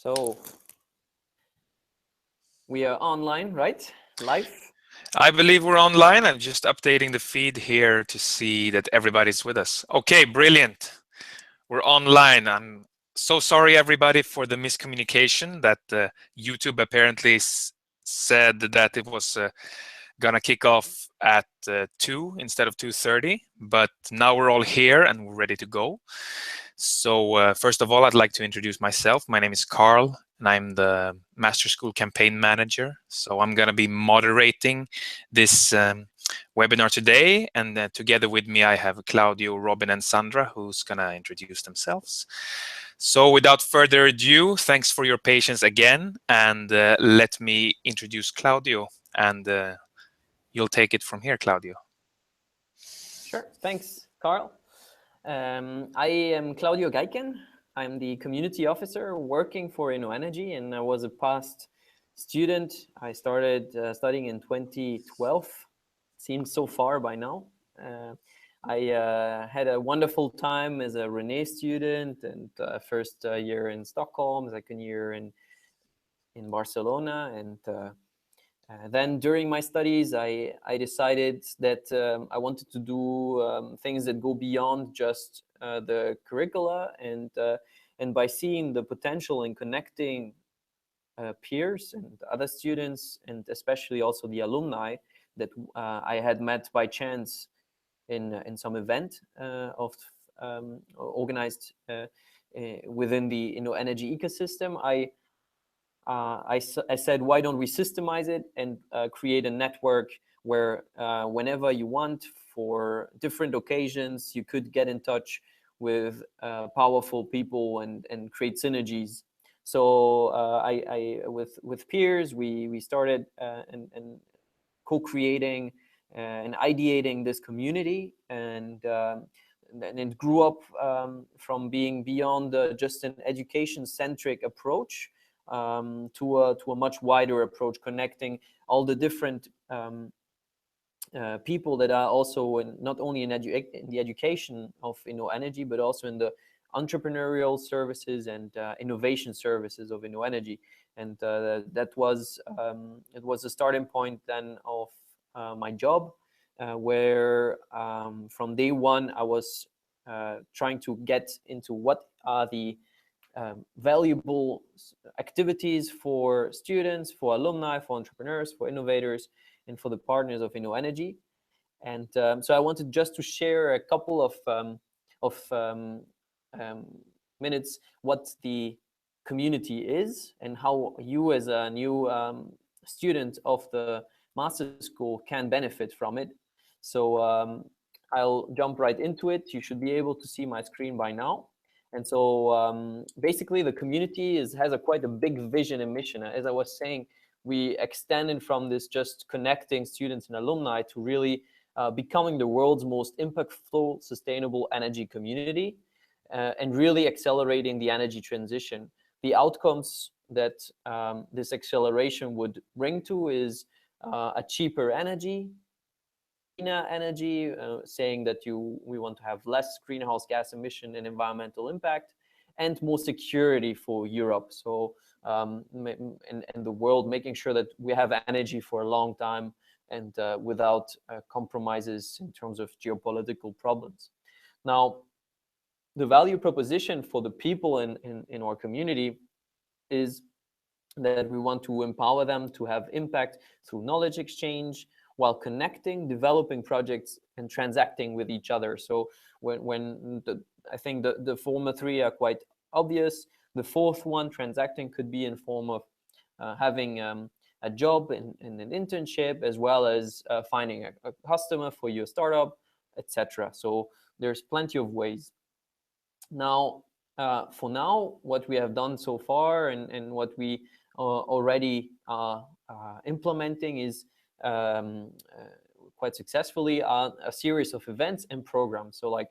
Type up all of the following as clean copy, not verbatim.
So we are online, right? Live? I believe we're online. I'm just updating the feed here to see that everybody's with us. Okay, brilliant. We're online. I'm so sorry, everybody, for the miscommunication that YouTube apparently said that it was gonna kick off at 2 instead of 2:30, but now we're all here and we're ready to go. So first of all, I'd like to introduce myself. My name is Carl, and I'm the Master School Campaign Manager. So I'm going to be moderating this webinar today. And together with me, I have Claudio, Robin, and Sandra, who's going to introduce themselves. So without further ado, thanks for your patience again. And let me introduce Claudio. And you'll take it from here, Claudio. Sure. Thanks, Carl. I am Claudio Geiken. I'm the community officer working for InnoEnergy, and I was a past student. I started studying in 2012. Seems so far by now. I had a wonderful time as a René student, and first year in Stockholm, second year in Barcelona, and then during my studies, I decided that I wanted to do things that go beyond just the curricula, and by seeing the potential in connecting peers and other students, and especially also the alumni that I had met by chance in some event of organized within the InnoEnergy ecosystem, I said, why don't we systemize it and create a network where whenever you want, for different occasions, you could get in touch with powerful people and create synergies. So with peers, we started and co-creating and ideating this community, and it grew up from being beyond just an education-centric approach to a much wider approach, connecting all the different people that are also not only in the education of InnoEnergy, but also in the entrepreneurial services and innovation services of InnoEnergy. And that was it was the starting point then of my job, where from day one I was trying to get into what are the valuable activities for students, for alumni, for entrepreneurs, for innovators, and for the partners of InnoEnergy. And so I wanted just to share a couple of minutes what the community is and how you as a new student of the master school can benefit from it. So I'll jump right into it. You should be able to see my screen by now. And so basically the community has quite a big vision and mission. As I was saying, we extended from this just connecting students and alumni to really becoming the world's most impactful, sustainable energy community, and really accelerating the energy transition. The outcomes that this acceleration would bring to is a cheaper energy, cleaner energy, saying that we want to have less greenhouse gas emission and environmental impact, and more security for Europe. So and the world, making sure that we have energy for a long time and without compromises in terms of geopolitical problems. Now, the value proposition for the people in our community is that we want to empower them to have impact through knowledge exchange, while connecting, developing projects, and transacting with each other. So I think the former three are quite obvious. The fourth one, transacting, could be in form of having a job in an internship, as well as finding a customer for your startup, etc. So there's plenty of ways. Now, for now, what we have done so far and what we already are implementing is quite successfully a series of events and programs. So like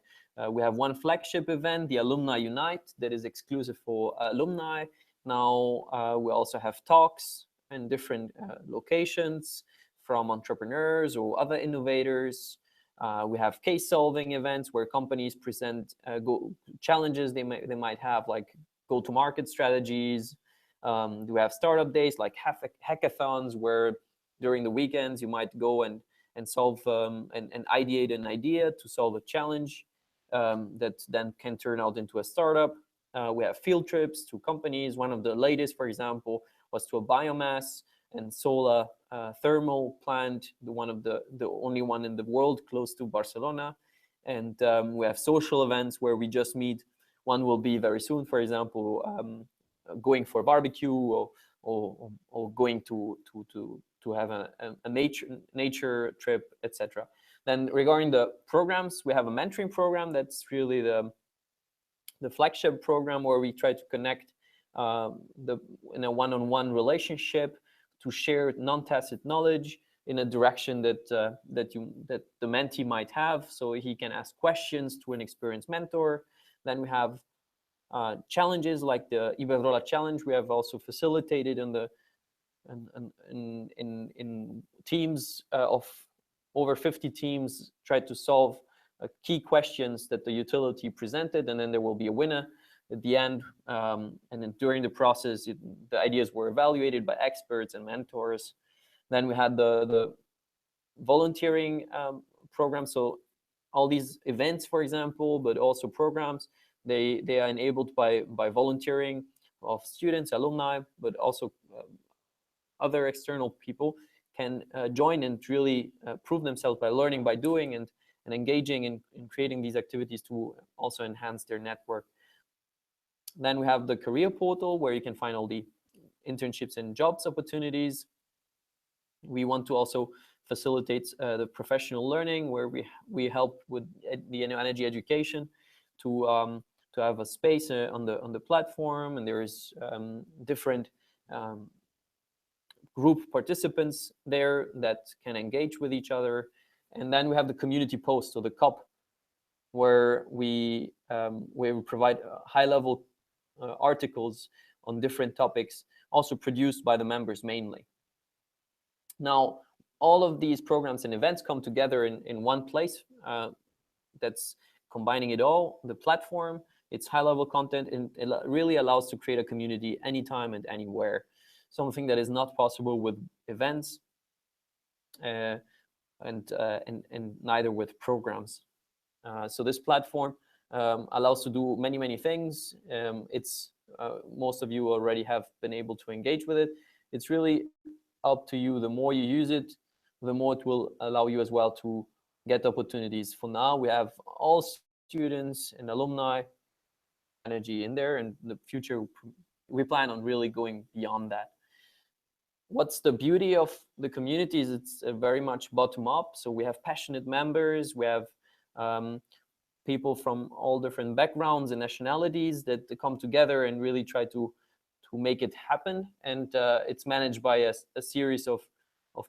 we have one flagship event, the Alumni Unite, that is exclusive for alumni. Now we also have talks in different locations from entrepreneurs or other innovators. We have case solving events where companies present challenges they might have, like go-to-market strategies, We have startup days like hackathons, where during the weekends you might go and solve and ideate an idea to solve a challenge that then can turn out into a startup. We have field trips to companies. One of the latest, for example, was to a biomass and solar thermal plant, the only one in the world close to Barcelona. And we have social events where we just meet. One will be very soon, for example, going for a barbecue, or going to have a nature trip, etc. Then regarding the programs, we have a mentoring program that's really the flagship program, where we try to connect in a one-on-one relationship to share non-tacit knowledge in a direction that the mentee might have, so he can ask questions to an experienced mentor. Then we have challenges like the Iberdrola challenge. We have also facilitated in teams of over 50 teams, tried to solve key questions that the utility presented, and then there will be a winner at the end. And then during the process, the ideas were evaluated by experts and mentors. Then we had the volunteering program. So all these events, for example, but also programs, they are enabled by volunteering of students, alumni, but also other external people can join and really prove themselves by learning by doing, and engaging in creating these activities to also enhance their network. Then we have the career portal, where you can find all the internships and jobs opportunities. We want to also facilitate the professional learning, where we help with the InnoEnergy education to have a space on the platform, and there is different group participants there that can engage with each other. And then we have the community post, or the COP, where we provide high-level articles on different topics, also produced by the members mainly. Now, all of these programs and events come together in one place that's combining it all. The platform, it's high-level content, and it really allows to create a community anytime and anywhere, something that is not possible with events and neither with programs. So this platform allows to do many things. It's most of you already have been able to engage with it. It's really up to you. The more you use it, the more it will allow you as well to get opportunities. For now, we have all students and alumni energy in there, and in the future we plan on really going beyond that. What's the beauty of the communities? It's very much bottom up. So we have passionate members. We have people from all different backgrounds and nationalities that come together and really try to make it happen. And it's managed by a series of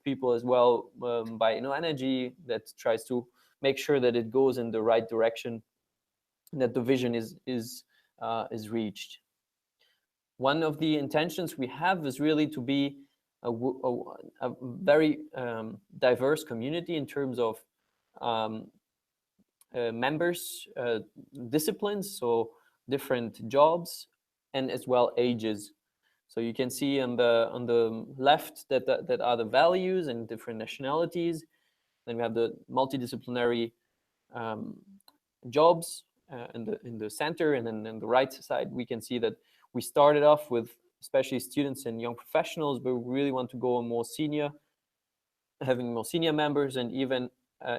people as well, by InnoEnergy, that tries to make sure that it goes in the right direction, that the vision is reached. One of the intentions we have is really to be a very diverse community in terms of members, disciplines, so different jobs, and as well ages. So you can see on the left that are the values and different nationalities. Then we have the multidisciplinary jobs in the center, and then on the right side we can see that we started off with especially students and young professionals, but we really want to go on more senior, having more senior members, and even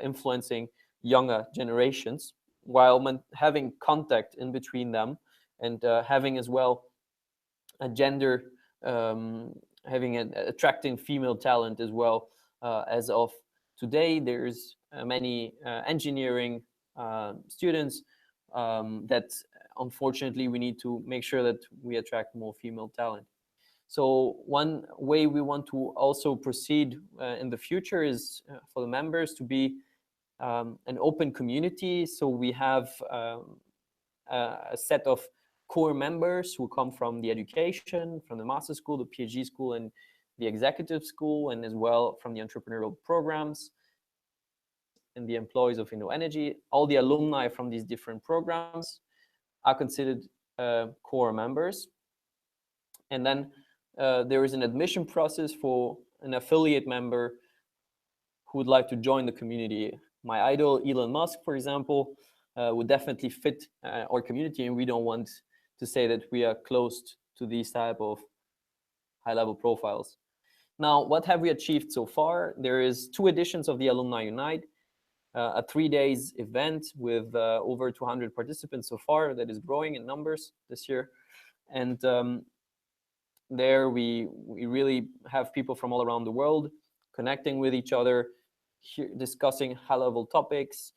influencing younger generations, while having contact in between them, and having as well a gender, having attracting female talent as well. As of today, there's many engineering students that unfortunately we need to make sure that we attract more female talent. So one way we want to also proceed in the future is for the members to be an open community. So we have a set of core members who come from the education, from the master's school, the PhD school, and the executive school, and as well from the entrepreneurial programs and the employees of InnoEnergy. All the alumni from these different programs are considered core members. And then there is an admission process for an affiliate member who would like to join the community. My idol, Elon Musk, for example, would definitely fit our community, and we don't want to say that we are closed to these type of high-level profiles. Now, what have we achieved so far? There is 2 editions of the Alumni Unite, a 3 days event with over 200 participants so far that is growing in numbers this year. And there we really have people from all around the world connecting with each other, discussing high-level topics,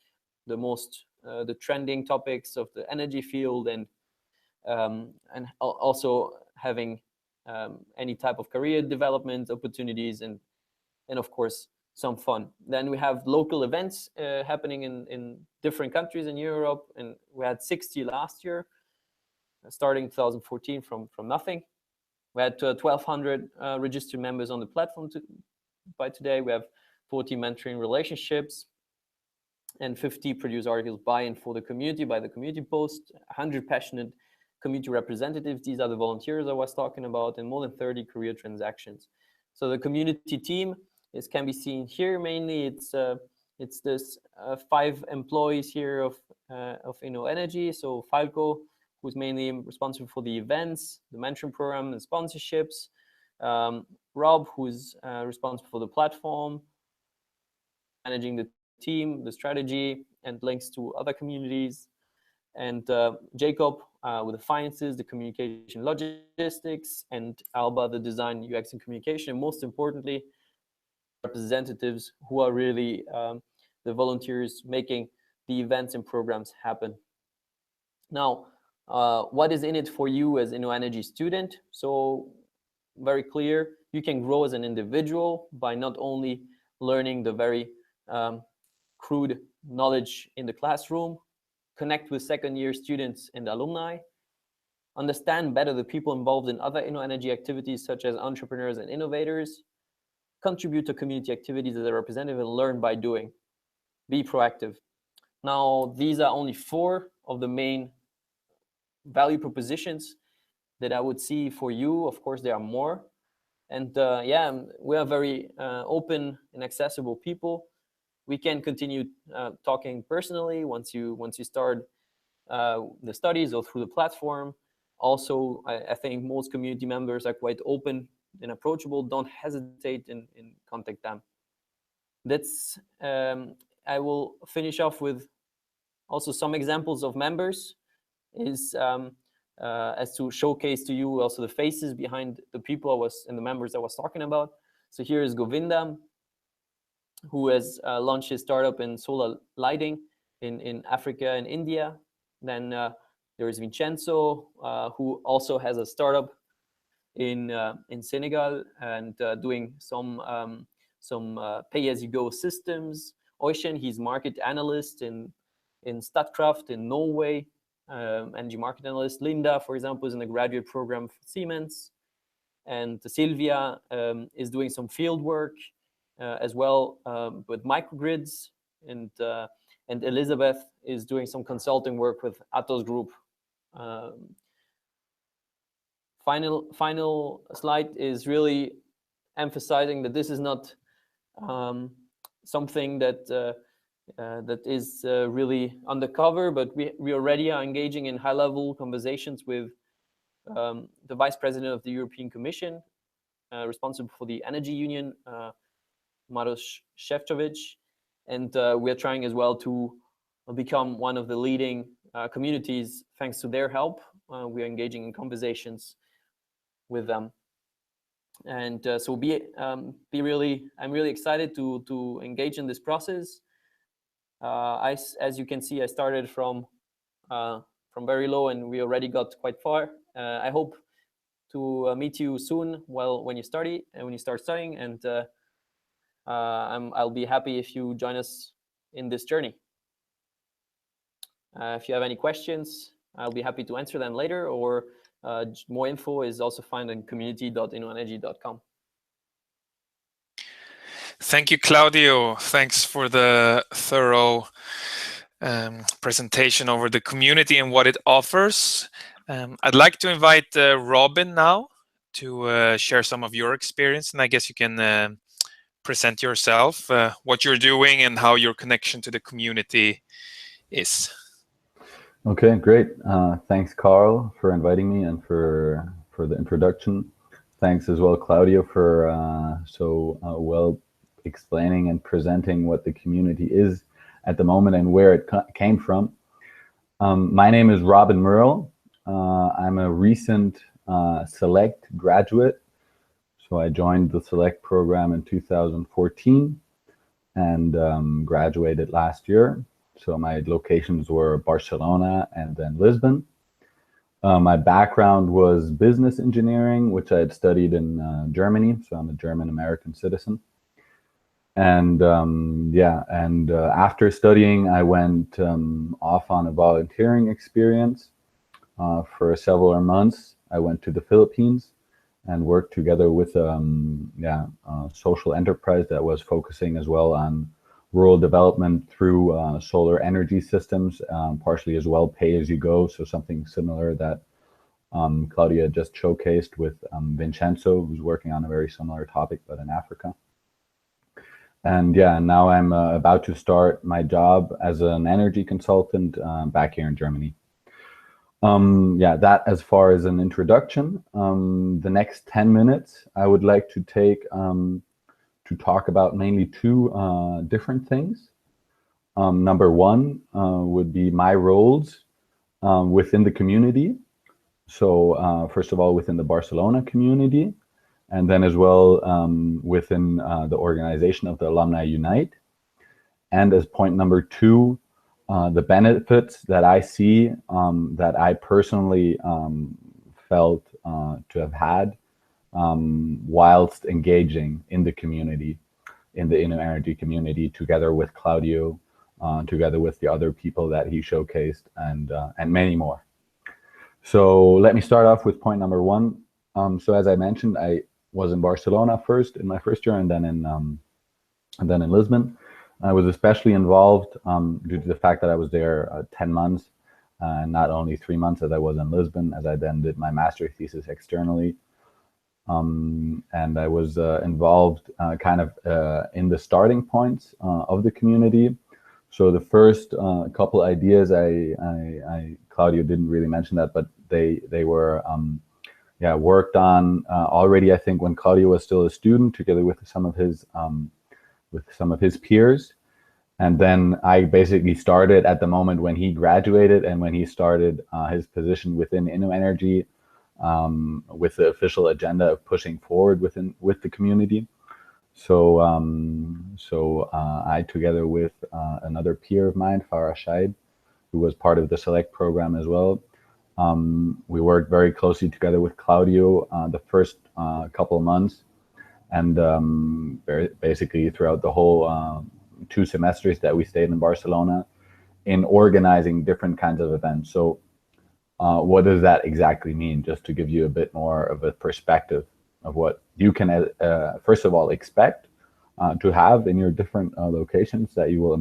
the trending topics of the energy field, and also having any type of career development opportunities, and of course some fun. Then we have local events happening in different countries in Europe, and we had 60 last year, starting 2014 from nothing. We had 1,200 registered members on the platform by today. We have 40 mentoring relationships and 50 produced articles by and for the community, by the community post, 100 passionate community representatives. These are the volunteers I was talking about, and more than 30 career transactions. So the community team can be seen here. Mainly, it's this 5 employees here of InnoEnergy. So Falco, who's mainly responsible for the events, the mentoring program, and sponsorships. Rob, who's responsible for the platform, managing the team, the strategy, and links to other communities. And Jacob with the finances, the communication logistics, and Alba, the design, UX, and communication. And most importantly, representatives who are really the volunteers making the events and programs happen. Now, what is in it for you as InnoEnergy student? So very clear, you can grow as an individual by not only learning the very crude knowledge in the classroom, connect with second-year students and alumni, understand better the people involved in other InnoEnergy activities such as entrepreneurs and innovators, contribute to community activities as a representative, and learn by doing. Be proactive. Now, these are only 4 of the main value propositions that I would see for you. Of course, there are more. And yeah, we are very open and accessible people. We can continue talking personally once you start the studies or through the platform. Also, I think most community members are quite open and approachable. Don't hesitate in contact them. That's I will finish off with also some examples of members, is as to showcase to you also the faces behind the people and the members I was talking about. So here is Govinda, who has launched his startup in solar lighting in Africa and India. Then there is Vincenzo, who also has a startup in Senegal and doing some pay-as-you-go systems. Ocean, he's market analyst in Statkraft in Norway, energy market analyst. Linda, for example, is in a graduate program for Siemens. And Sylvia is doing some field work as well with microgrids. And Elizabeth is doing some consulting work with Atos Group. Final slide is really emphasizing that this is not something that that is really undercover, but we already are engaging in high-level conversations with the Vice President of the European Commission, responsible for the Energy Union, Maros Šefčovič, and we are trying as well to become one of the leading communities thanks to their help. We are engaging in conversations with them, and so I'm really excited to engage in this process. As you can see, I started from very low, and we already got quite far. I hope to meet you soon when you start studying, and I'll be happy if you join us in this journey. If you have any questions, I'll be happy to answer them later, or more info is also found on community.innoenergy.com. Thank you, Claudio. Thanks for the thorough presentation over the community and what it offers. I'd like to invite Robin now to share some of your experience, and I guess you can present yourself, what you're doing, and how your connection to the community is. Okay, great. Thanks, Carl, for inviting me and for the introduction. Thanks as well, Claudio, for so well explaining and presenting what the community is at the moment and where it came from. My name is Robin Merle. I'm a recent Select graduate. So I joined the Select program in 2014 and graduated last year. So my locations were Barcelona and then Lisbon. My background was business engineering, which I had studied in Germany. So I'm a German-American citizen. And after studying, I went off on a volunteering experience for several months. I went to the Philippines and worked together with a social enterprise that was focusing as well on rural development through solar energy systems, partially as well pay-as-you-go, so something similar that Claudia just showcased with Vincenzo, who's working on a very similar topic, but in Africa. And now I'm about to start my job as an energy consultant back here in Germany. That as far as an introduction. The next 10 minutes, I would like to take to talk about mainly two different things. Number one would be my roles within the community. So first of all, within the Barcelona community, and then as well within the organization of the Alumni Unite. And as point number two, the benefits that I see, that I personally felt to have had whilst engaging in the community, in the InnoEnergy community, together with Claudio, together with the other people that he showcased, and many more. So let me start off with point number one. So as I mentioned, I was in Barcelona first in my first year, and then in Lisbon. I was especially involved due to the fact that I was there 10 months, not only 3 months as I was in Lisbon, as I then did my master's thesis externally. And I was involved kind of in the starting points of the community. So the first couple ideas, Claudio didn't really mention that, but they were worked on already, I think, when Claudio was still a student, together with some of his peers. And then I basically started at the moment when he graduated and when he started his position within InnoEnergy, with the official agenda of pushing forward with the community. So I, together with another peer of mine, Farah Shaib, who was part of the Select program as well, we worked very closely together with Claudio the first couple of months, and basically throughout the whole 2 semesters that we stayed in Barcelona, in organizing different kinds of events. So what does that exactly mean? Just to give you a bit more of a perspective of what you can, first of all, expect to have in your different locations that you will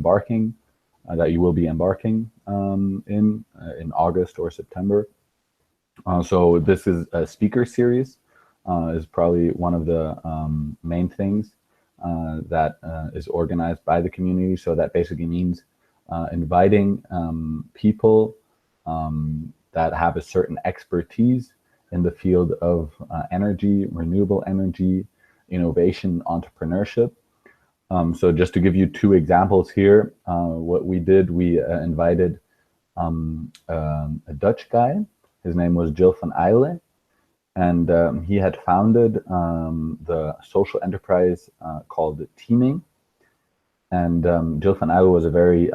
be embarking in August or September. So this is a speaker series, is probably one of the main things that is organized by the community. So that basically means inviting people that have a certain expertise in the field of energy, renewable energy, innovation, entrepreneurship. So just to give you 2 examples here, what we did, we invited a Dutch guy. His name was Jill van Eyle, and he had founded the social enterprise called Teaming. And Jill van Eyle was a very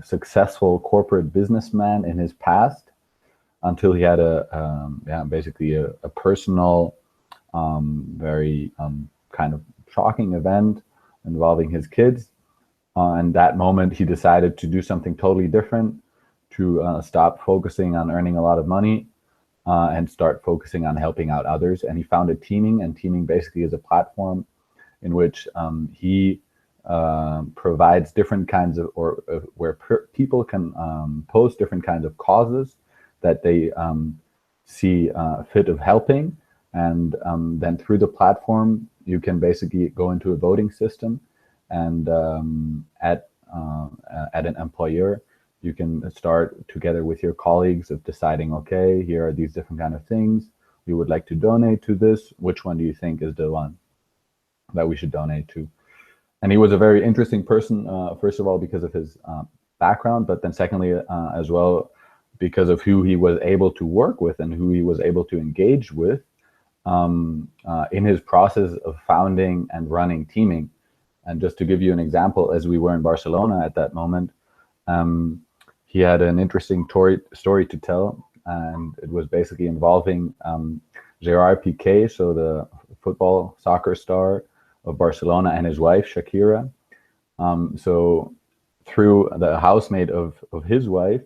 successful corporate businessman in his past, until he had basically a personal, very kind of shocking event involving his kids. And that moment, he decided to do something totally different, to stop focusing on earning a lot of money and start focusing on helping out others. And he founded Teaming, and Teaming basically is a platform in which he provides different kinds of, where people can post different kinds of causes that they see fit of helping, And then through the platform, you can basically go into a voting system, and at an employer, you can start together with your colleagues of deciding, okay, here are these different kind of things we would like to donate to this. Which one do you think is the one that we should donate to? And he was a very interesting person, first of all, because of his background, but then secondly, as well, because of who he was able to work with and who he was able to engage with in his process of founding and running teaming. And just to give you an example, as we were in Barcelona at that moment, he had an interesting story to tell, and it was basically involving Gerard Piqué, so the soccer star of Barcelona, and his wife, Shakira. So through the housemate of his wife,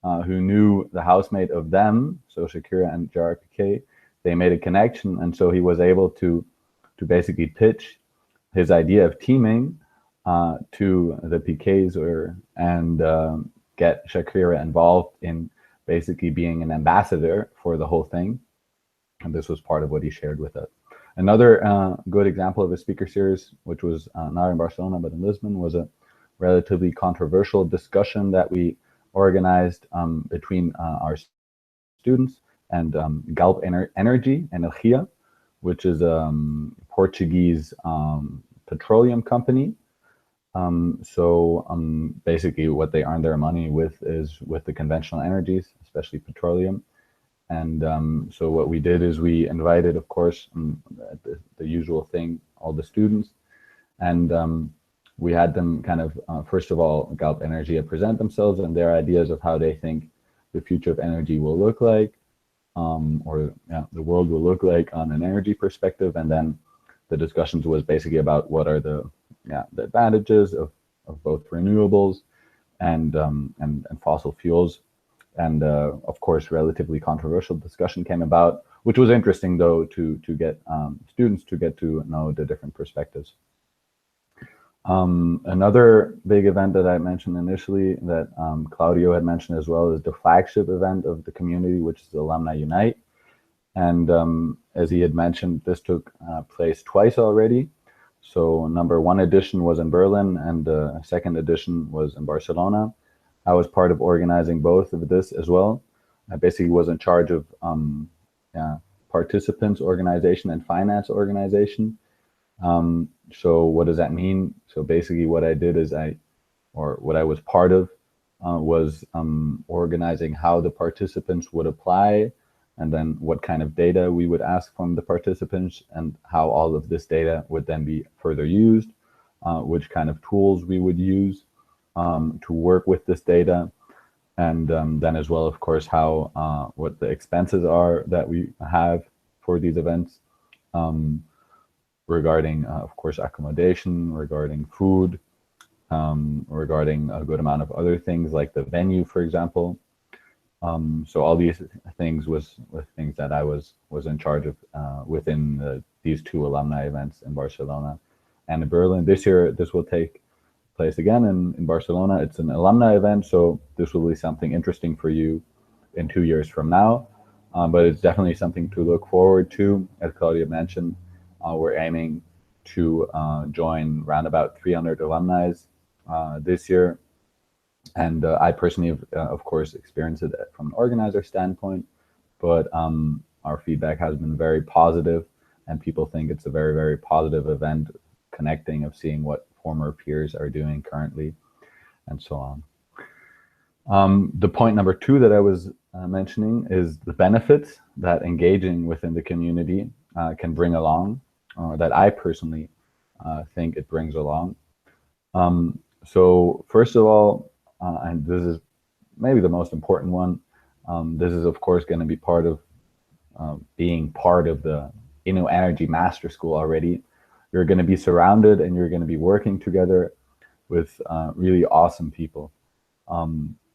who knew the housemate of them, so Shakira and Gerard Piqué, they made a connection, and so he was able to basically pitch his idea of teaming to the Piqués, and get Shakira involved in basically being an ambassador for the whole thing. And this was part of what he shared with us. Another good example of a speaker series, which was not in Barcelona but in Lisbon, was a relatively controversial discussion that we organized between our students and Galp Energia, which is a Portuguese petroleum company. Basically what they earn their money with is with the conventional energies, especially petroleum. And so what we did is we invited, of course, the usual thing, all the students, and we had them kind of, first of all, Galp Energia present themselves and their ideas of how they think the future of energy will look like, or the world will look like on an energy perspective. And then the discussions was basically about what are the advantages of both renewables and fossil fuels. And of course, relatively controversial discussion came about, which was interesting though to get students to get to know the different perspectives. Another big event that I mentioned initially that Claudio had mentioned as well is the flagship event of the community, which is Alumni Unite. And as he had mentioned, this took place twice already. So #1 edition was in Berlin, and the second edition was in Barcelona. I was part of organizing both of this as well. I basically was in charge of participants organization and finance organization. So what does that mean? So basically what I did is what I was part of was organizing how the participants would apply, and then what kind of data we would ask from the participants, and how all of this data would then be further used, which kind of tools we would use to work with this data, and then as well, of course, how what the expenses are that we have for these events, regarding, of course, accommodation, regarding food, regarding a good amount of other things like the venue, for example. So all these things was things that I was in charge of within these two alumni events in Barcelona and in Berlin. This year, this will take place again in Barcelona. It's an alumni event, so this will be something interesting for you in 2 years from now. But it's definitely something to look forward to. As Claudia mentioned, we're aiming to join around about 300 alumni this year. And I personally have, of course, experienced it from an organizer standpoint, but our feedback has been very positive, and people think it's a very, very positive event, connecting, of seeing what former peers are doing currently, and so on. The point #2 that I was mentioning is the benefits that engaging within the community can bring along, that I personally think it brings along. So first of all, and this is maybe the most important one, this is of course going to be part of being part of the InnoEnergy Master School already. You're going to be surrounded and you're going to be working together with really awesome people.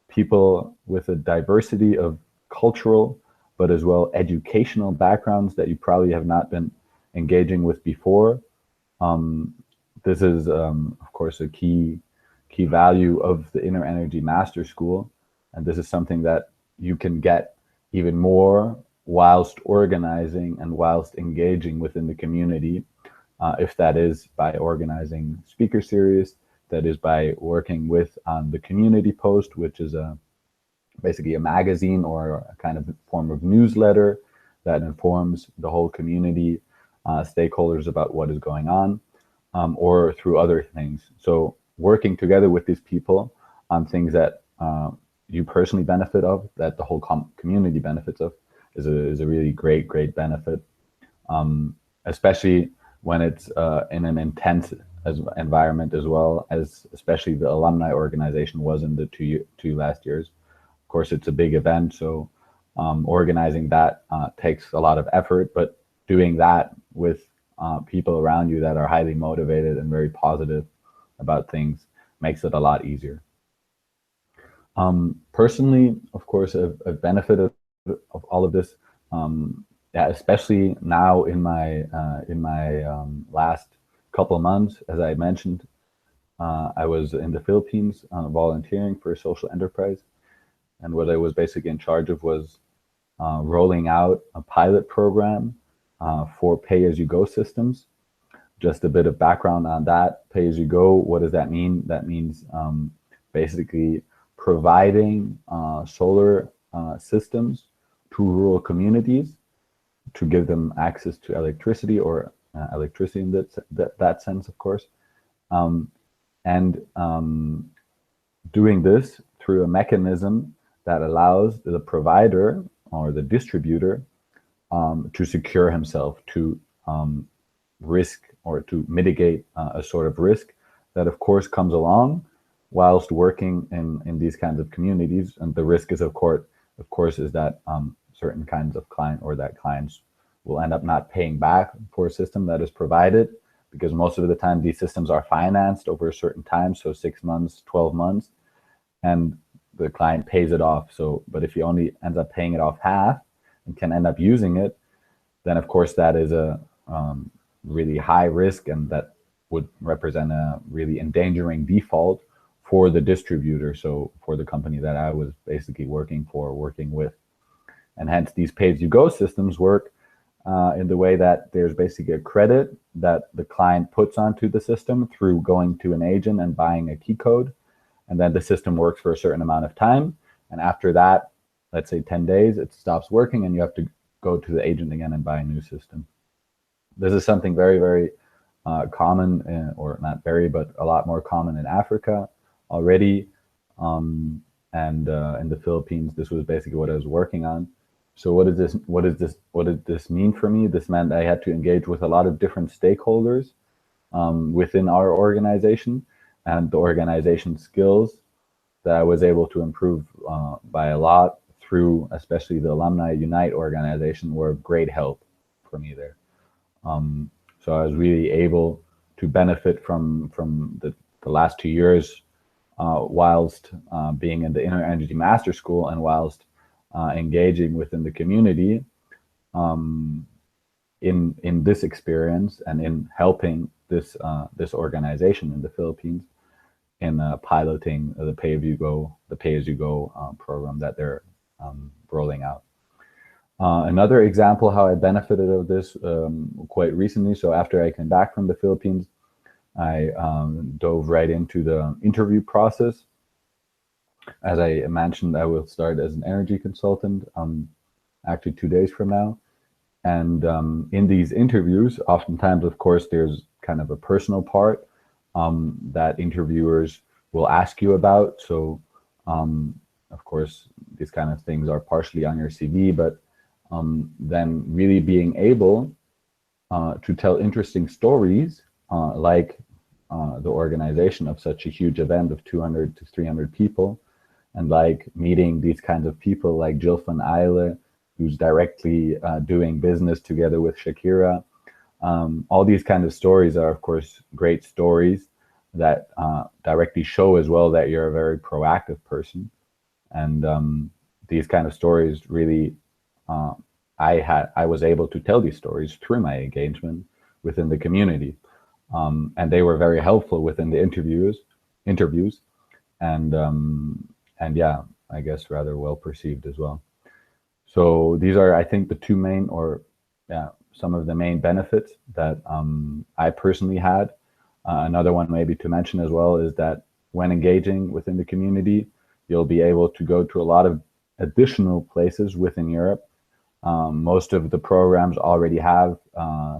People with a diversity of cultural, but as well educational backgrounds that you probably have not been engaging with before. This is, of course, a key value of the InnoEnergy Master School. And this is something that you can get even more whilst organizing and whilst engaging within the community, if that is by organizing speaker series, that is by working with the community post, which is basically a magazine or a kind of form of newsletter that informs the whole community stakeholders about what is going on, or through other things. So working together with these people on things that you personally benefit of, that the whole community benefits of, is a really great benefit, especially when it's in an intense environment, as well as especially the alumni organization was in the two last years. Of course, it's a big event, so organizing that takes a lot of effort, but doing that with people around you that are highly motivated and very positive about things makes it a lot easier. Personally, of course, I've benefited of all of this, yeah, especially now in my last couple of months. As I mentioned, I was in the Philippines volunteering for a social enterprise, and what I was basically in charge of was rolling out a pilot program for pay-as-you-go systems. Just a bit of background on that. Pay-as-you-go, what does that mean? That means basically providing solar systems to rural communities to give them access to electricity, or electricity in that sense, of course, and doing this through a mechanism that allows the provider or the distributor to secure himself, to risk or to mitigate a sort of risk that, of course, comes along whilst working in these kinds of communities. And the risk is, of course, is that certain kinds of clients will end up not paying back for a system that is provided, because most of the time these systems are financed over a certain time, so 6 months, 12 months, and the client pays it off. So, but if he only ends up paying it off half and can end up using it, then of course that is a really high risk, and that would represent a really endangering default for the distributor, so for the company that I was basically working with. And hence these pay-as-you-go systems work in the way that there's basically a credit that the client puts onto the system through going to an agent and buying a key code, and then the system works for a certain amount of time, and after that, let's say 10 days, it stops working and you have to go to the agent again and buy a new system. This is something very common, or not very, but a lot more common in Africa already, and in the Philippines, this was basically what I was working on. So what did this mean for me? This meant I had to engage with a lot of different stakeholders within our organization, and the organization skills that I was able to improve by a lot through, especially the Alumni Unite organization, were of great help for me there. So I was really able to benefit from the last 2 years whilst being in the InnoEnergy Master School, and whilst engaging within the community in this experience, and in helping this organization in the Philippines in piloting the pay-as-you-go program that they're rolling out. Another example how I benefited of this quite recently. So after I came back from the Philippines, I dove right into the interview process. As I mentioned, I will start as an energy consultant actually 2 days from now. And in these interviews, oftentimes, of course, there's kind of a personal part that interviewers will ask you about. So, of course, these kind of things are partially on your CV, but then really being able to tell interesting stories, like the organization of such a huge event of 200 to 300 people, and like meeting these kinds of people like Jill van Eyle, who's directly doing business together with Shakira. All these kind of stories are, of course, great stories that directly show as well that you're a very proactive person. And these kind of stories really, I was able to tell these stories through my engagement within the community. And they were very helpful within the interviews, and yeah, I guess rather well perceived as well. So these are, I think, the two main, or yeah, some of the main benefits that I personally had. Another one maybe to mention as well is that when engaging within the community, you'll be able to go to a lot of additional places within Europe. Most of the programs already have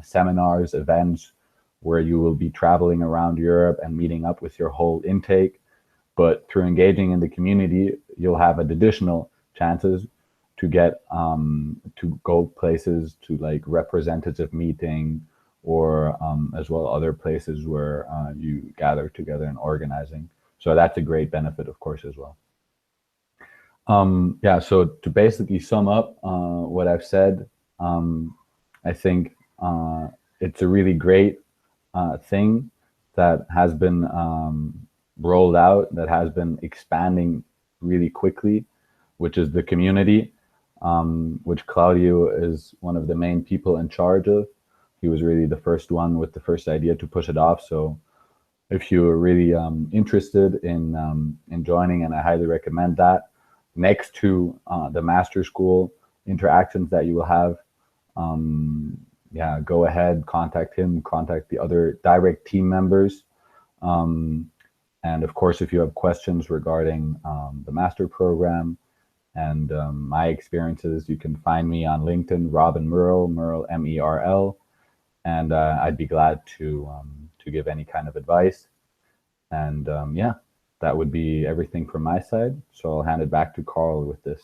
seminars, events where you will be traveling around Europe and meeting up with your whole intake. But through engaging in the community, you'll have additional chances to get to go places to like representative meeting, or as well other places where you gather together and organizing. So that's a great benefit, of course, as well. Yeah, so to basically sum up what I've said, I think it's a really great thing that has been rolled out, that has been expanding really quickly, which is the CommUnity, which Claudio is one of the main people in charge of. He was really the first one with the first idea to push it off. So if you're really interested in joining, and I highly recommend that, next to the master school interactions that you will have, yeah, go ahead, contact him, contact the other direct team members. And of course, if you have questions regarding the master program and my experiences, you can find me on LinkedIn, Robin Merle, Merle, and I'd be glad to give any kind of advice. And yeah, that would be everything from my side. So I'll hand it back to Carl with this.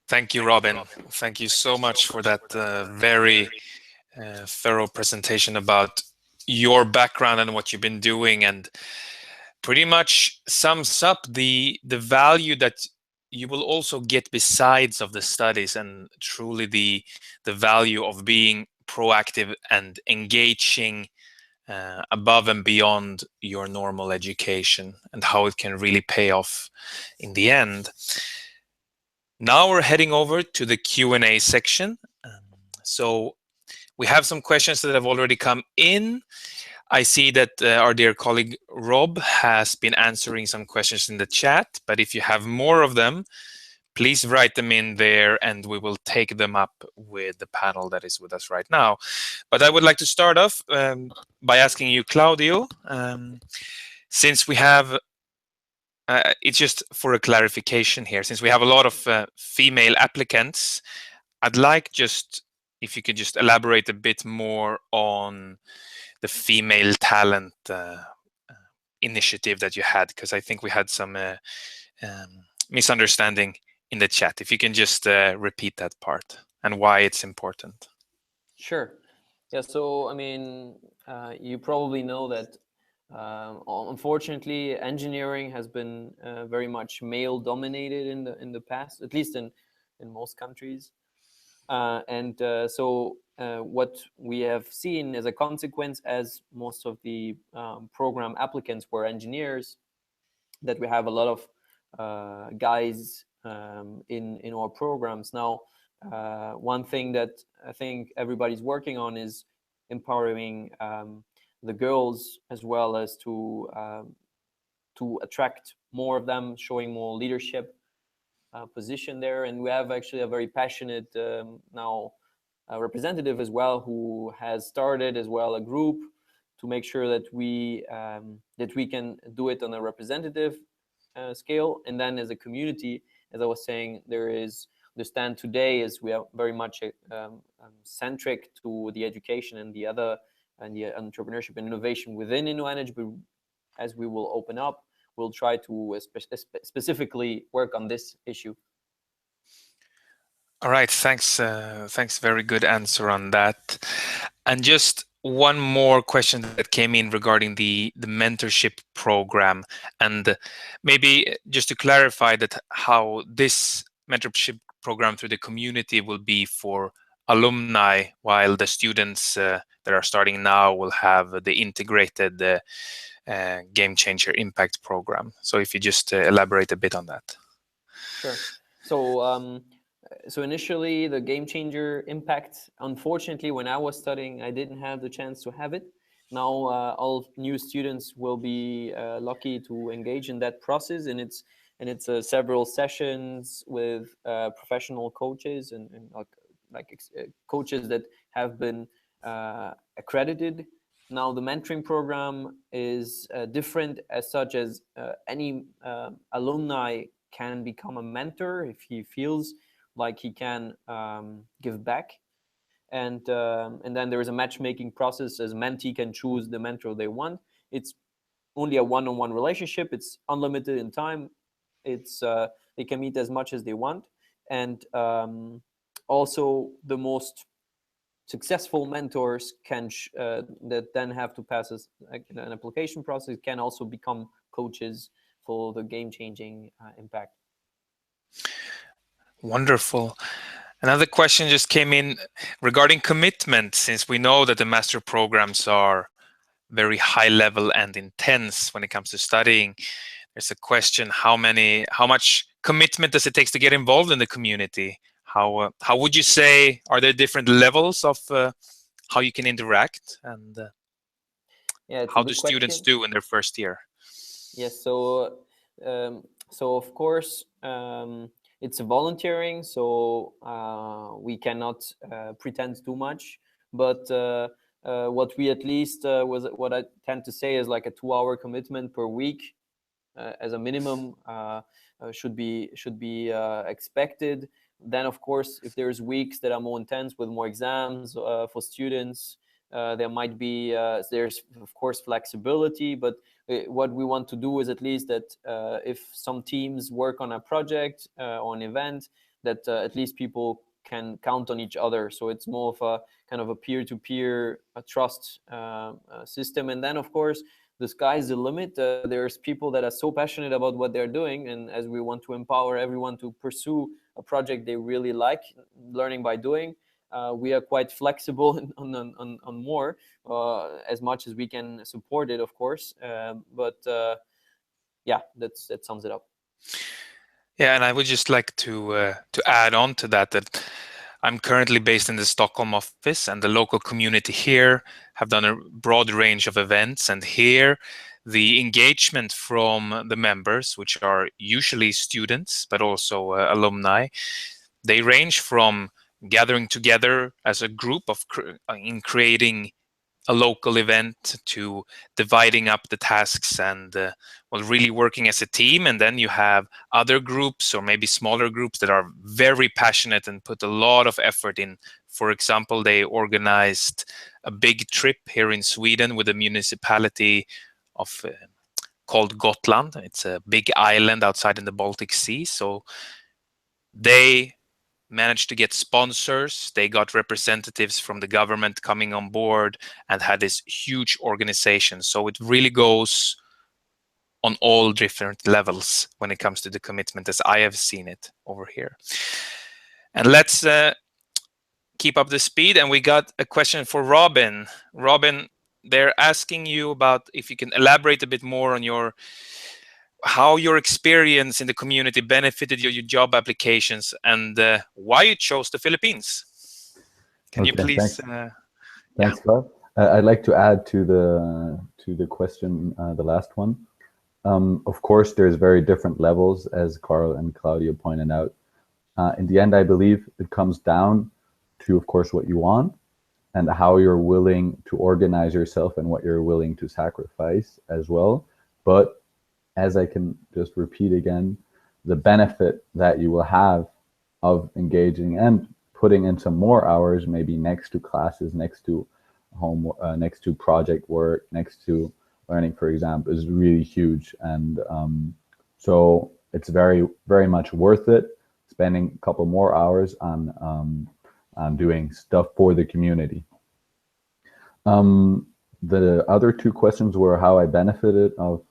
Thank you, Robin. Thank you so much for that very thorough presentation about your background and what you've been doing, and pretty much sums up the value that you will also get besides of the studies, and truly the value of being proactive and engaging above and beyond your normal education, and how it can really pay off in the end. Now we're heading over to the Q&A section. So we have some questions that have already come in. I see that our dear colleague Rob has been answering some questions in the chat, but if you have more of them, please write them in there and we will take them up with the panel that is with us right now. But I would like to start off by asking you, Claudio, since we have, it's just for a clarification here, since we have a lot of female applicants, I'd like just, if you could just elaborate a bit more on the female talent initiative that you had, because I think we had some misunderstanding in the chat. If you can just repeat that part and why it's important. Sure. Yeah. So I mean, you probably know that unfortunately, engineering has been very much male dominated in the past, at least in most countries. So what we have seen as a consequence, as most of the program applicants were engineers, that we have a lot of guys in our programs. Now, one thing that I think everybody's working on is empowering the girls, as well as to attract more of them, showing more leadership position there. And we have actually a very passionate now representative as well, who has started as well a group to make sure that we can do it on a representative scale. And then as a community, as I was saying, the stand today is we are very much centric to the education and the entrepreneurship and innovation within InnoEnergy. But as we will open up, we'll try to specifically work on this issue. All right, thanks. Thanks. Very good answer on that. And just one more question that came in regarding the mentorship program, and maybe just to clarify that how this mentorship program through the CommUnity will be for alumni, while the students that are starting now will have the integrated Game Changer Impact program. So if you just elaborate a bit on that. Sure. So initially, the Game Changer Impact, unfortunately, when I was studying, I didn't have the chance to have it. Now, all new students will be lucky to engage in that process, and it's and it's several sessions with professional coaches and coaches that have been accredited. Now the mentoring program is different as such as any alumni can become a mentor if he feels like he can give back. And then there is a matchmaking process, as mentee can choose the mentor they want. It's only a one-on-one relationship. It's unlimited in time. It's they can meet as much as they want. And also the most successful mentors can that then have to pass an application process can also become coaches for the game-changing impact. Wonderful. Another question just came in regarding commitment, since we know that the master programs are very high level and intense when it comes to studying. There's a question, how much commitment does it take to get involved in the community? How would you say, are there different levels of how you can interact, and how do students do in their first year? Yes, so of course it's volunteering, so we cannot pretend too much, but what we at least what I tend to say is like a 2-hour commitment per week as a minimum should be expected. Then of course, if there's weeks that are more intense with more exams for students, there might be there's of course flexibility, but what we want to do is at least that if some teams work on a project or an event, that at least people can count on each other. So it's more of a kind of a peer-to-peer trust system. And then of course, the sky's the limit. There's people that are so passionate about what they're doing, and as we want to empower everyone to pursue a project they really like, learning by doing, we are quite flexible on more, as much as we can support it, of course. But yeah, that sums it up. Yeah, and I would just like to add on to that I'm currently based in the Stockholm office, and the local community here have done a broad range of events. And here, the engagement from the members, which are usually students, but also alumni, they range from gathering together as a group in creating a local event to dividing up the tasks and really working as a team. And then you have other groups, or maybe smaller groups, that are very passionate and put a lot of effort in. For example, they organized a big trip here in Sweden with a municipality of called Gotland. It's a big island outside in the Baltic Sea. So they managed to get sponsors. They got representatives from the government coming on board and had this huge organization. So it really goes on all different levels when it comes to the commitment, as I have seen it over here. And let's keep up the speed. And we got a question for Robin. Robin, they're asking you about if you can elaborate a bit more on how your experience in the community benefited your job applications, and why you chose the Philippines. Can you please? Thanks, Carl. I'd like to add to the question, the last one. Of course, there's very different levels, as Carl and Claudia pointed out. In the end, I believe it comes down to, of course, what you want and how you're willing to organize yourself and what you're willing to sacrifice as well. But as I can just repeat again, the benefit that you will have of engaging and putting in some more hours, maybe next to classes, next to home, next to project work, next to learning for example, is really huge. And so it's very, very much worth it, spending a couple more hours on doing stuff for the community. The other two questions were how I benefited of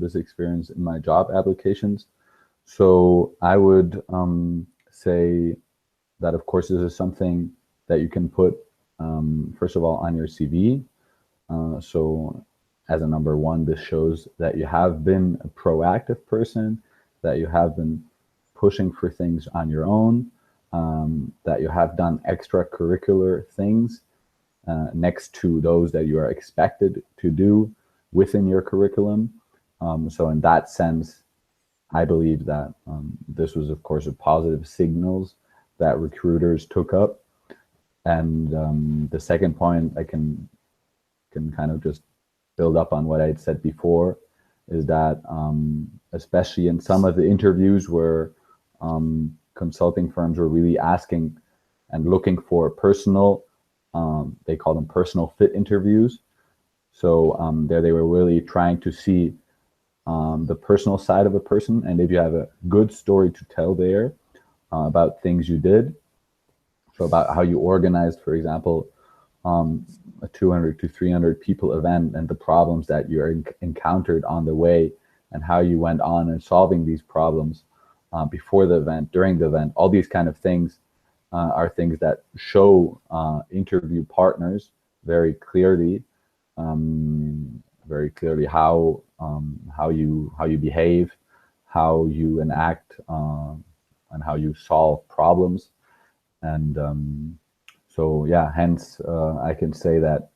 this experience in my job applications. So I would say that, of course, this is something that you can put, first of all, on your CV. So as a number one, this shows that you have been a proactive person, that you have been pushing for things on your own, that you have done extracurricular things next to those that you are expected to do within your curriculum. So in that sense, I believe that this was, of course, a positive signals that recruiters took up. And the second point I can kind of just build up on what I had said before is that especially in some of the interviews where consulting firms were really asking and looking for personal, they call them personal fit interviews. So there they were really trying to see the personal side of a person, and if you have a good story to tell there about things you did, so about how you organized, for example, a 200 to 300 people event and the problems that you encountered on the way and how you went on and solving these problems before the event, during the event, all these kind of things are things that show interview partners very clearly how you behave, how you enact, and how you solve problems. And so yeah, hence I can say that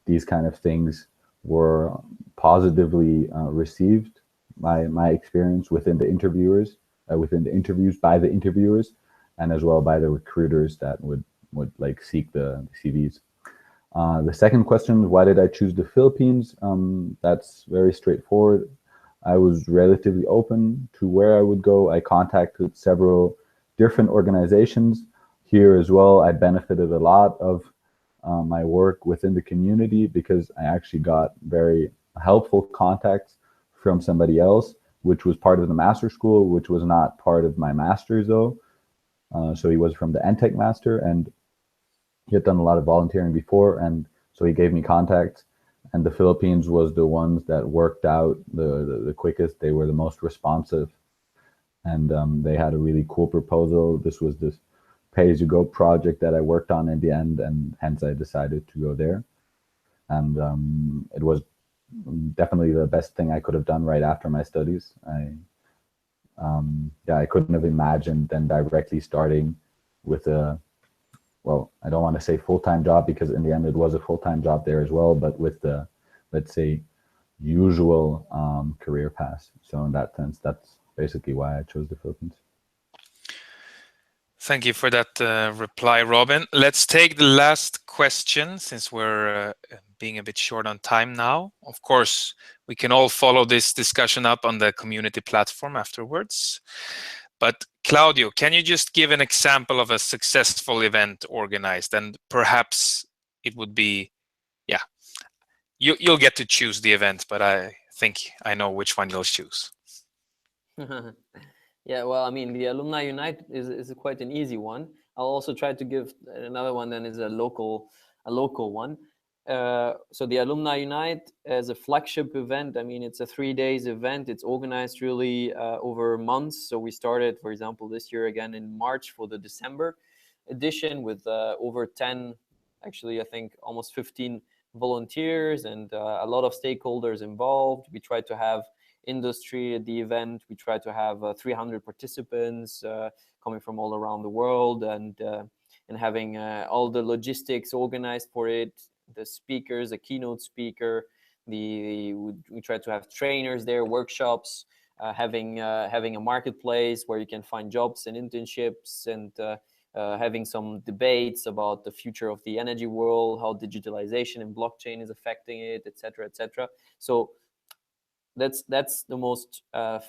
these kind of things were positively received by my experience within the interviews by the interviewers, and as well by the recruiters that would like seek the CVs. The second question, why did I choose the Philippines? That's very straightforward. I was relatively open to where I would go. I contacted several different organizations. Here as well, I benefited a lot of my work within the community because I actually got very helpful contacts from somebody else, which was part of the master school, which was not part of my master's though. So he was from the NTech master, and he had done a lot of volunteering before, and so he gave me contacts. And the Philippines was the ones that worked out the quickest. They were the most responsive, and they had a really cool proposal. This was this pay-as-you-go project that I worked on in the end, and hence I decided to go there. And it was definitely the best thing I could have done right after my studies. I couldn't have imagined then directly starting with a, well, I don't want to say full-time job because in the end it was a full-time job there as well, but with the, let's say, usual career path. So in that sense, that's basically why I chose the Philippines. Thank you for that reply, Robin. Let's take the last question since we're being a bit short on time now. Of course, we can all follow this discussion up on the community platform afterwards. But Claudio, can you just give an example of a successful event organized? And perhaps it would be, yeah, you'll get to choose the event, but I think I know which one you'll choose. Yeah, well, I mean, the Alumni Unite is quite an easy one. I'll also try to give another one then is a local one. So the Alumni Unite as a flagship event, I mean, it's a 3 days event. It's organized really over months. So we started, for example, this year again in March for the December edition with over 10, actually, I think almost 15 volunteers and a lot of stakeholders involved. We tried to have industry at the event. We try to have 300 participants coming from all around the world, and having all the logistics organized for it, the speakers, a keynote speaker, we try to have trainers there, workshops, having a marketplace where you can find jobs and internships, and having some debates about the future of the energy world, how digitalization and blockchain is affecting it, etc., etc. So that's the most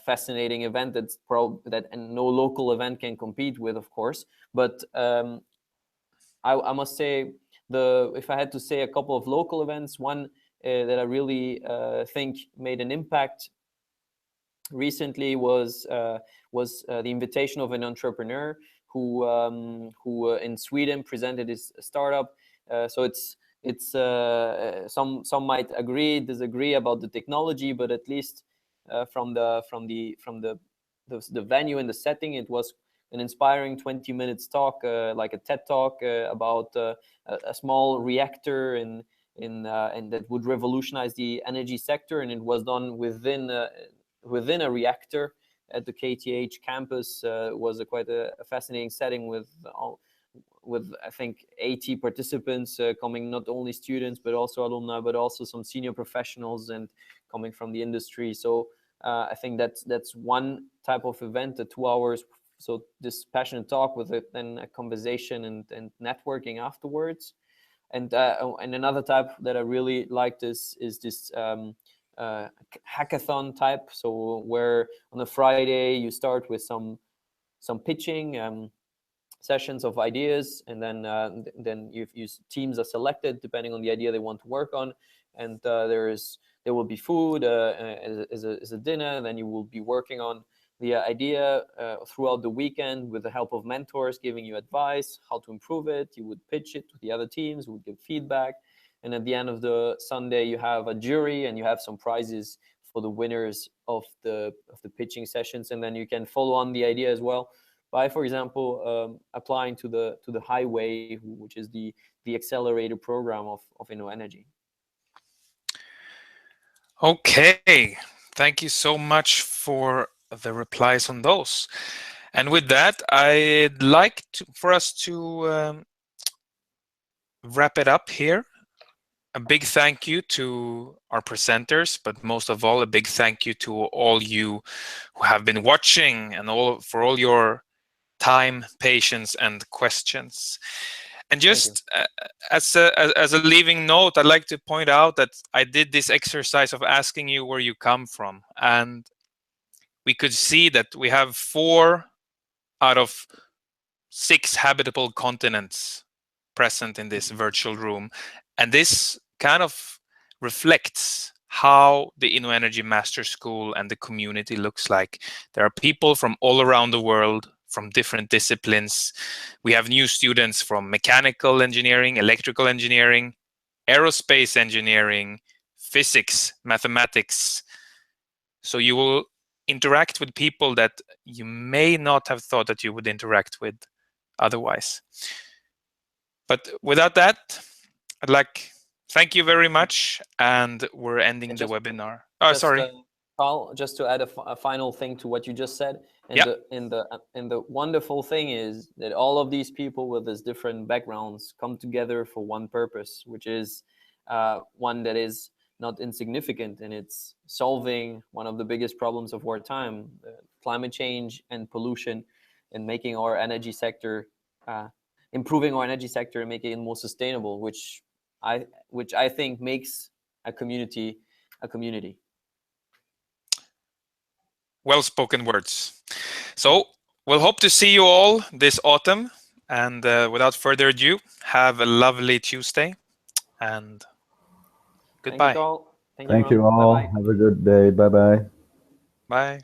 fascinating event that and no local event can compete with, of course. But I must say, if I had to say a couple of local events, one that I really think made an impact recently was the invitation of an entrepreneur who in Sweden presented his startup. So it's some might agree, disagree about the technology, but at least from the venue and the setting, it was an inspiring 20 minutes talk, like a TED talk about a small reactor and that would revolutionize the energy sector, and it was done within a reactor at the KTH campus. It was quite a fascinating setting with I think 80 participants coming, not only students but also alumni, but also some senior professionals and coming from the industry. So I think that's one type of event, the 2 hours. So this passionate talk with it, then a conversation and networking afterwards. And another type that I really liked is this hackathon type. So where on a Friday you start with some pitching sessions of ideas, and then teams are selected depending on the idea they want to work on, and there will be food as a dinner, and then you will be working on the idea throughout the weekend with the help of mentors giving you advice how to improve it. You would pitch it to the other teams, would give feedback, and at the end of the Sunday you have a jury and you have some prizes for the winners of the pitching sessions, and then you can follow on the idea as well by, for example, applying to the highway, which is the accelerator program of InnoEnergy. Okay, thank you so much for the replies on those. And with that, I'd like for us to wrap it up here. A big thank you to our presenters, but most of all, a big thank you to all you who have been watching and for all your time, patience, and questions. And just as a leaving note, I'd like to point out that I did this exercise of asking you where you come from, and we could see that we have 4 out of 6 habitable continents present in this virtual room, and this kind of reflects how the InnoEnergy Master School and the community looks like. There are people from all around the world, from different disciplines. We have new students from mechanical engineering, electrical engineering, aerospace engineering, physics, mathematics. So you will interact with people that you may not have thought that you would interact with otherwise. But without that, I'd like thank you very much, and we're ending the webinar. Oh, sorry. Carl, just to add a final thing to what you just said, and the wonderful thing is that all of these people with these different backgrounds come together for one purpose, which is one that is not insignificant, and it's solving one of the biggest problems of our time, climate change and pollution, and making our energy sector, improving our energy sector and making it more sustainable, which I think makes a community a community. Well-spoken words. So we'll hope to see you all this autumn, and without further ado, have a lovely Tuesday, and goodbye. Thank you all. Thank you all. Bye-bye. Have a good day. Bye-bye. Bye.